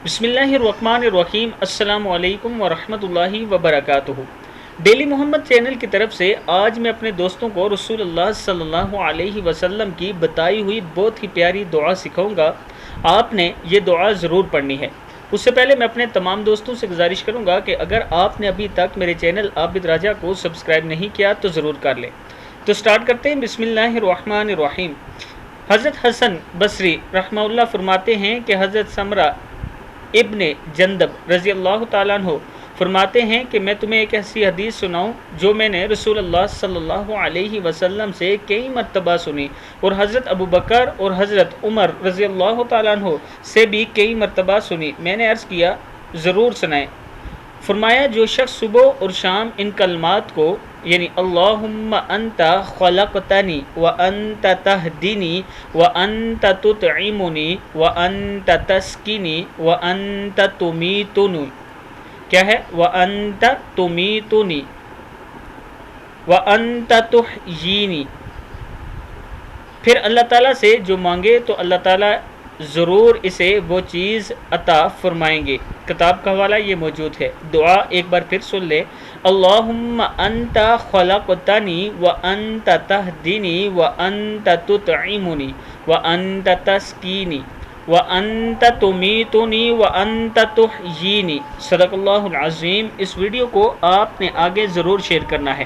بسم اللہ الرحمن الرحیم۔ السلام علیکم ورحمۃ اللہ وبرکاتہ۔ ڈیلی محمد چینل کی طرف سے آج میں اپنے دوستوں کو رسول اللہ صلی اللہ علیہ وسلم کی بتائی ہوئی بہت ہی پیاری دعا سکھاؤں گا۔ آپ نے یہ دعا ضرور پڑھنی ہے۔ اس سے پہلے میں اپنے تمام دوستوں سے گزارش کروں گا کہ اگر آپ نے ابھی تک میرے چینل عابد راجہ کو سبسکرائب نہیں کیا تو ضرور کر لیں۔ تو سٹارٹ کرتے ہیں۔ بسم اللہ الرحمن الرحیم۔ حضرت حسن بصری رحمہ اللہ فرماتے ہیں کہ حضرت سمرہ ابن جندب رضی اللہ تعالیٰ عنہ فرماتے ہیں کہ میں تمہیں ایک ایسی حدیث سناؤں جو میں نے رسول اللہ صلی اللہ علیہ وسلم سے کئی مرتبہ سنی، اور حضرت ابو بکر اور حضرت عمر رضی اللہ تعالیٰ عنہ سے بھی کئی مرتبہ سنی۔ میں نے عرض کیا ضرور سنائیں۔ فرمایا جو شخص صبح اور شام ان کلمات کو یعنی اللہم انت خلقتنی وانت تہدینی وانت تطعمنی وانت تسقینی وانت تمیتنی، کیا ہے؟ وانت تمیتنی وانت تحیینی، پھر اللہ تعالیٰ سے جو مانگے تو اللہ تعالیٰ ضرور اسے وہ چیز عطا فرمائیں گے۔ کتاب کا حوالہ یہ موجود ہے۔ دعا ایک بار پھر سن لے۔ اللہم انت خلقتنی وانت تہدینی وانت تطعمنی وانت تسقینی وانت تمیتنی وانت تحیینی۔ صدق اللہ العظیم۔ اس ویڈیو کو آپ نے آگے ضرور شیئر کرنا ہے۔